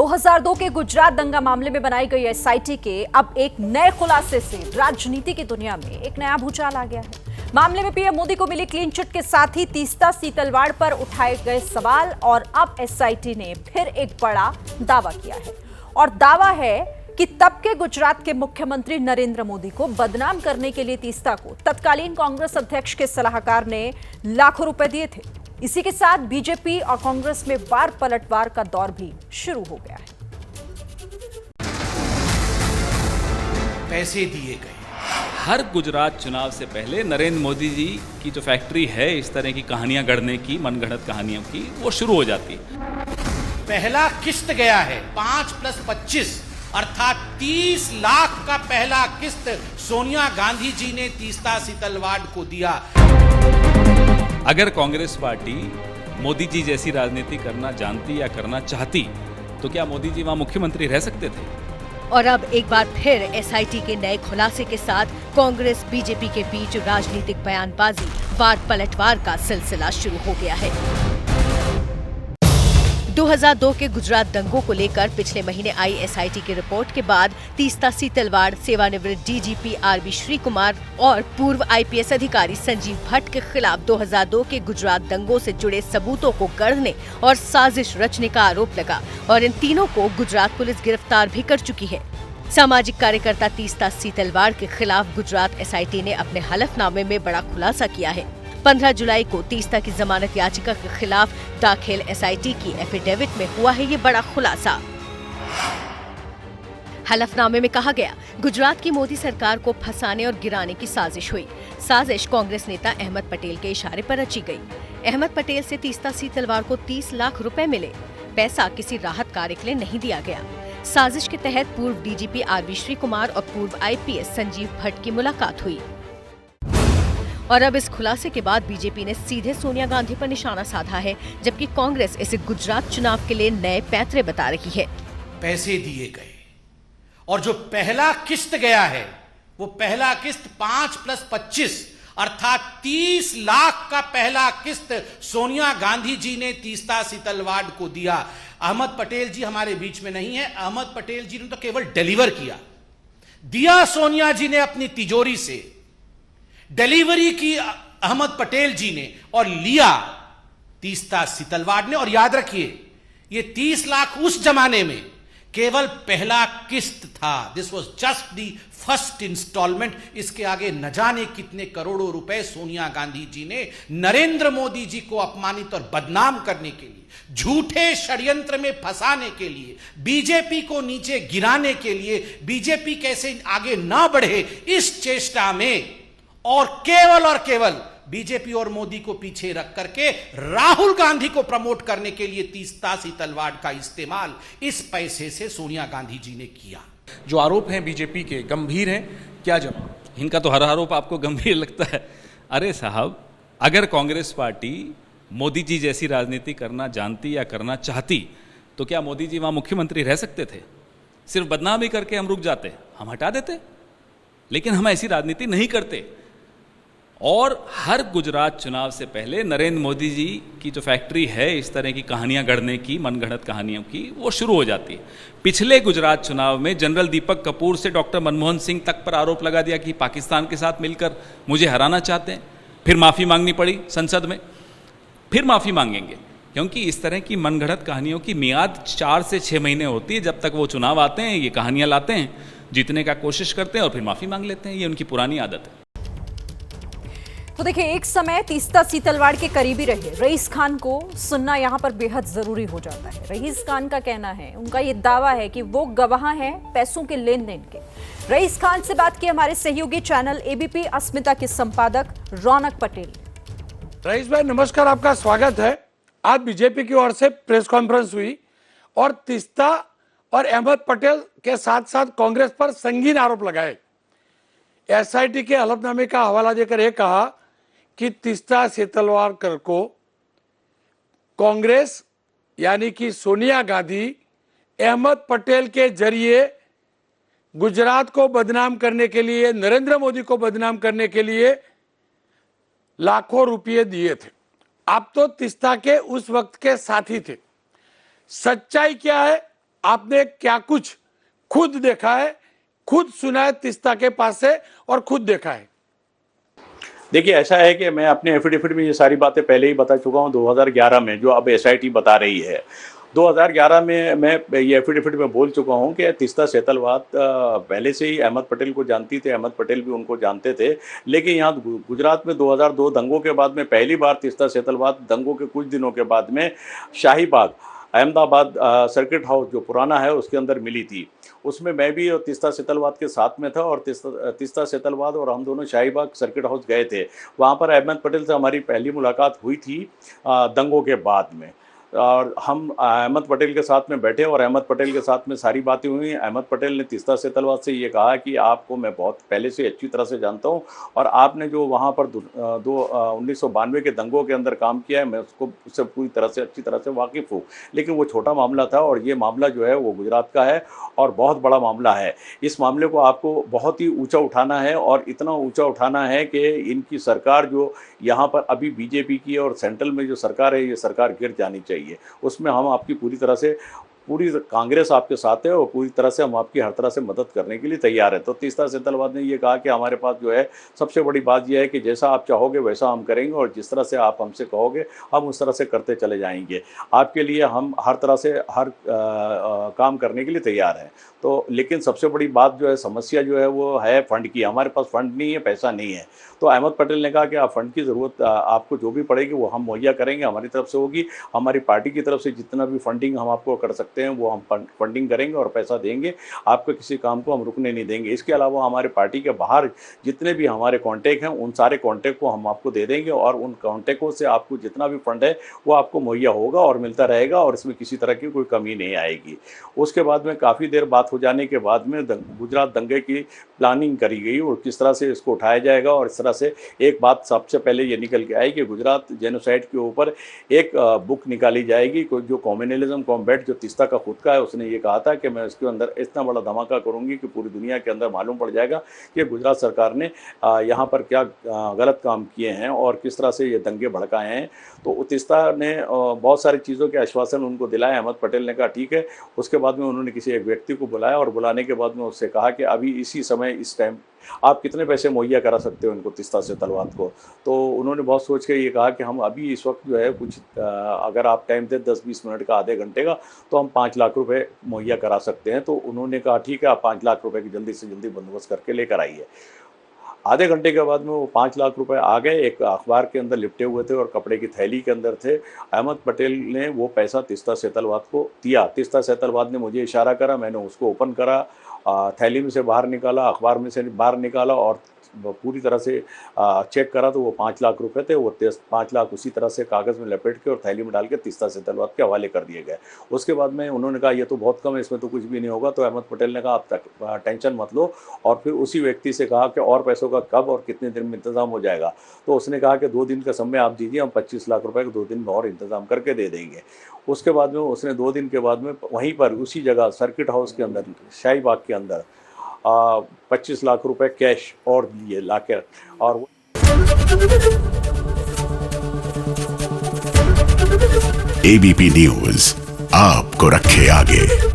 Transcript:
2002 के गुजरात दंगा मामले में बनाई गई एसआईटी के अब एक नए खुलासे से राजनीति की दुनिया में एक नया भूचाल आ गया है। मामले में पीएम मोदी को मिली क्लीन चिट के साथ ही तीस्ता सीतलवाड़ पर उठाए गए सवाल और अब एसआईटी ने फिर एक बड़ा दावा किया है और दावा है कि तब के गुजरात के मुख्यमंत्री नरेंद्र मोदी को बदनाम करने के लिए तीस्ता को तत्कालीन कांग्रेस अध्यक्ष के सलाहकार ने लाखों रुपए दिए थे। इसी के साथ बीजेपी और कांग्रेस में वार पलटवार का दौर भी शुरू हो गया है। पैसे दिए गए। हर गुजरात चुनाव से पहले नरेंद्र मोदी जी की जो फैक्ट्री है इस तरह की कहानियां गढ़ने की, मनगढ़ंत कहानियों की, वो शुरू हो जाती है। पहला किस्त गया है 5+25 अर्थात 30 लाख का पहला किस्त सोनिया गांधी जी ने तीस्ता सीतलवाड़ को दिया। अगर कांग्रेस पार्टी मोदी जी जैसी राजनीति करना जानती या करना चाहती तो क्या मोदी जी वहां मुख्यमंत्री रह सकते थे? और अब एक बार फिर एसआईटी के नए खुलासे के साथ कांग्रेस बीजेपी के बीच राजनीतिक बयानबाजी, वार पलटवार का सिलसिला शुरू हो गया है। 2002 के गुजरात दंगों को लेकर पिछले महीने आई एसआईटी की रिपोर्ट के बाद तीस्ता सीतलवाड़, सेवानिवृत्त डीजीपी आरबी श्री कुमार और पूर्व आईपीएस अधिकारी संजीव भट्ट के खिलाफ 2002 के गुजरात दंगों से जुड़े सबूतों को गढ़ने और साजिश रचने का आरोप लगा और इन तीनों को गुजरात पुलिस गिरफ्तार भी कर चुकी है। सामाजिक कार्यकर्ता तीस्ता सीतलवाड़ के खिलाफ गुजरात एसआईटी ने अपने हलफनामे में बड़ा खुलासा किया है। 15 जुलाई को तीस्ता की जमानत याचिका के खिलाफ दाखिल एसआईटी की एफिडेविट में हुआ है ये बड़ा खुलासा। हलफनामे में कहा गया, गुजरात की मोदी सरकार को फंसाने और गिराने की साजिश हुई। साजिश कांग्रेस नेता अहमद पटेल के इशारे पर रची गई। अहमद पटेल से तीस्ता सीतलवाड़ को 30 लाख रुपए मिले। पैसा किसी राहत कार्य के लिए नहीं दिया गया। साजिश के तहत पूर्व डीजीपी आरबी श्री कुमार और पूर्व आईपीएस संजीव भट्ट की मुलाकात हुई। और अब इस खुलासे के बाद बीजेपी ने सीधे सोनिया गांधी पर निशाना साधा है, जबकि कांग्रेस इसे गुजरात चुनाव के लिए नए पैंतरे बता रही है। पैसे दिए गए और जो पहला किस्त गया है वो पहला किस्त 5+25 अर्थात 30 लाख का पहला किस्त सोनिया गांधी जी ने तीस्ता सीतलवाड़ को दिया। अहमद पटेल जी हमारे बीच में नहीं है। अहमद पटेल जी ने तो केवल डिलीवर किया, दिया सोनिया जी ने अपनी तिजोरी से, डिलीवरी की अहमद पटेल जी ने और लिया तीस्ता सीतलवाड़ ने। और याद रखिए, ये 30 लाख उस जमाने में केवल पहला किस्त था। This was just the first installment. इसके आगे न जाने कितने करोड़ों रुपए सोनिया गांधी जी ने नरेंद्र मोदी जी को अपमानित और बदनाम करने के लिए, झूठे षड्यंत्र में फंसाने के लिए, बीजेपी को नीचे गिराने के लिए, बीजेपी कैसे आगे ना बढ़े इस चेष्टा में और केवल बीजेपी और मोदी को पीछे रख करके राहुल गांधी को प्रमोट करने के लिए तीस्ता सीतलवाड़ का इस्तेमाल इस पैसे से सोनिया गांधी जी ने किया। जो आरोप हैं बीजेपी के गंभीर हैं, क्या जवाब? इनका तो हर आरोप आपको गंभीर लगता है। अरे साहब, अगर कांग्रेस पार्टी मोदी जी जैसी राजनीति करना जानती या करना चाहती तो क्या मोदी जी वहां मुख्यमंत्री रह सकते थे? सिर्फ बदनामी करके हम रुक जाते, हम हटा देते। लेकिन हम ऐसी राजनीति नहीं करते। और हर गुजरात चुनाव से पहले नरेंद्र मोदी जी की जो फैक्ट्री है इस तरह की कहानियां गढ़ने की, मनगढ़ंत कहानियों की, वो शुरू हो जाती है। पिछले गुजरात चुनाव में जनरल दीपक कपूर से डॉक्टर मनमोहन सिंह तक पर आरोप लगा दिया कि पाकिस्तान के साथ मिलकर मुझे हराना चाहते हैं। फिर माफ़ी मांगनी पड़ी संसद में, फिर माफ़ी मांगेंगे, क्योंकि इस तरह की मनगढ़ंत कहानियों की मियाद 4 से 6 महीने होती है। जब तक वो चुनाव आते हैं ये कहानियाँ लाते हैं, जीतने का कोशिश करते हैं और फिर माफ़ी मांग लेते हैं। ये उनकी पुरानी आदत है। तो देखिए, एक समय तीस्ता सीतलवाड़ के करीबी रहे रईस खान को सुनना यहाँ पर बेहद जरूरी हो जाता है। रईस खान का कहना है, उनका ये दावा है कि वो गवाह हैं पैसों के लेन देन के। रईस खान से बात की हमारे सहयोगी चैनल एबीपी अस्मिता के संपादक रौनक पटेल। रईस भाई नमस्कार, आपका स्वागत है। आज बीजेपी की ओर से प्रेस कॉन्फ्रेंस हुई और तीस्ता और अहमद पटेल के साथ साथ कांग्रेस पर संगीन आरोप लगाए। एसआईटी के हलफनामे का हवाला देकर यह कहा कि तीस्ता सीतलवाड़ को कांग्रेस यानी कि सोनिया गांधी अहमद पटेल के जरिए गुजरात को बदनाम करने के लिए, नरेंद्र मोदी को बदनाम करने के लिए लाखों रुपये दिए थे। आप तो तीस्ता के उस वक्त के साथी थे। सच्चाई क्या है आपने क्या कुछ खुद देखा है, खुद सुना है तीस्ता के पास से और खुद देखा है? देखिए, ऐसा है कि मैं अपने एफिडेविट में ये सारी बातें पहले ही बता चुका हूँ 2011 में, जो अब एसआईटी बता रही है। 2011 में मैं ये एफिडेविट में बोल चुका हूँ कि तीस्ता सेतलवाद पहले से ही अहमद पटेल को जानती थे, अहमद पटेल भी उनको जानते थे। लेकिन यहाँ गुजरात में 2002 दंगों के बाद में पहली बार तीस्ता सेतलवाद दंगों के कुछ दिनों के बाद में शाहीबाग अहमदाबाद सर्किट हाउस जो पुराना है उसके अंदर मिली थी। उसमें मैं भी और तीस्ता सेतलवाद के साथ में था और तीस्ता सेतलवाद और हम दोनों शाहीबाग सर्किट हाउस गए थे। वहाँ पर अहमद पटेल से हमारी पहली मुलाकात हुई थी दंगों के बाद में, और हम अहमद पटेल के साथ में बैठे और अहमद पटेल के साथ में सारी बातें हुई। अहमद पटेल ने तीस्ता सेतलवाद से ये कहा कि आपको मैं बहुत पहले से अच्छी तरह से जानता हूँ और आपने जो वहाँ पर 1992 के दंगों के अंदर काम किया है, मैं उससे पूरी तरह से अच्छी तरह से वाकिफ़ हूँ। लेकिन वो छोटा मामला था और ये मामला जो है वो गुजरात का है और बहुत बड़ा मामला है। इस मामले को आपको बहुत ही ऊँचा उठाना है और इतना ऊँचा उठाना है कि इनकी सरकार जो यहाँ पर अभी बीजेपी की और सेंट्रल में जो सरकार है, ये सरकार गिर जानी चाहिए। उसमें हम आपकी पूरी कांग्रेस आपके साथ है और पूरी तरह से हम आपकी हर तरह से मदद करने के लिए तैयार है। तो तीस्ता सेतलवाद ने ये कहा कि हमारे पास जो है सबसे बड़ी बात यह है कि जैसा आप चाहोगे वैसा हम करेंगे और जिस तरह से आप हमसे कहोगे हम उस तरह से करते चले जाएंगे। आपके लिए हम हर तरह से हर काम करने के लिए तैयार हैं। तो लेकिन सबसे बड़ी बात जो है, समस्या जो है वो है फंड की। हमारे पास फंड नहीं है, पैसा नहीं है। तो अहमद पटेल ने कहा कि आप फंड की ज़रूरत आपको जो भी पड़ेगी वो हम मुहैया करेंगे, हमारी तरफ से होगी। हमारी पार्टी की तरफ से जितना भी फंडिंग हम आपको कर सकते हैं वो हम फंडिंग करेंगे और पैसा देंगे। आपके किसी काम को हम रुकने नहीं देंगे। इसके अलावा हमारे पार्टी के बाहर जितने भी हमारे कॉन्टैक्ट हैं उन सारे कॉन्टैक्ट को हम आपको दे देंगे और उन कॉन्टैक्टों से आपको जितना भी फंड है वो आपको मुहैया होगा और मिलता रहेगा और इसमें किसी तरह की कोई कमी नहीं आएगी। उसके बाद में काफ़ी देर बात हो जाने के बाद में गुजरात दंगे की प्लानिंग करी गई और किस तरह से इसको उठाया जाएगा। और इस तरह से एक बात सबसे पहले ये निकल के आई कि गुजरात जेनोसाइड के ऊपर एक बुक निकाली जाएगी जो कम्युनलिज्म कॉम्बैट, जो तीस्ता का खुद का है, उसने ये कहा था कि मैं इसके अंदर इतना बड़ा धमाका करूंगी कि पूरी दुनिया के अंदर मालूम पड़ जाएगा कि गुजरात सरकार ने यहाँ पर क्या गलत काम किए हैं और किस तरह से ये दंगे भड़काए हैं। तो तीस्ता ने बहुत सारी चीज़ों के आश्वासन उनको दिलाए। अहमद पटेल ने कहा ठीक है। उसके बाद में उन्होंने किसी एक व्यक्ति को बुलाया और बुलाने के बाद में उससे कहा कि अभी इसी समय इस टाइम आप कितने पैसे मुहैया करा सकते हो इनको, तीस्ता सेतलवाद को। तो उन्होंने बहुत सोच के ये कहा कि हम अभी इस वक्त जो है कुछ अगर आप टाइम दें 10-20 मिनट का, आधे घंटे का, तो हम 5 लाख रुपए मुहैया करा सकते हैं। तो उन्होंने कहा ठीक है, आप 5 लाख रुपए की जल्दी से जल्दी बंदोबस्त करके लेकर आइए। आधे घंटे के बाद में वो 5 लाख रुपए आ गए, एक अखबार के अंदर लिपटे हुए थे और कपड़े की थैली के अंदर थे। अहमद पटेल ने वो पैसा तीस्ता सेतलवाद को दिया। तीस्ता सेतलवाद ने मुझे इशारा करा, मैंने उसको ओपन करा, थैली में से बाहर निकाला, अखबार में से बाहर निकाला और पूरी तरह से चेक करा तो वो 5 लाख रुपए थे। वो 5 लाख उसी तरह से कागज़ में लपेट के और थैली में डाल के तीस्ता सेतलवाद के हवाले कर दिए गए। उसके बाद में उन्होंने कहा ये तो बहुत कम है, इसमें तो कुछ भी नहीं होगा। तो अहमद पटेल ने कहा आप तक टेंशन मत लो, और फिर उसी व्यक्ति से कहा कि और पैसों का कब और कितने दिन में इंतज़ाम हो जाएगा। तो उसने कहा कि 2 दिन का समय आप दीजिए, हम 25 लाख रुपये का 2 दिन में और इंतज़ाम करके दे देंगे। उसके बाद में उसने 2 दिन के बाद में वहीं पर उसी जगह सर्किट हाउस के अंदर, शाहीबाग के अंदर 25 लाख रुपए कैश और दिए लाकर। और एबीपी न्यूज़ आपको रखे आगे।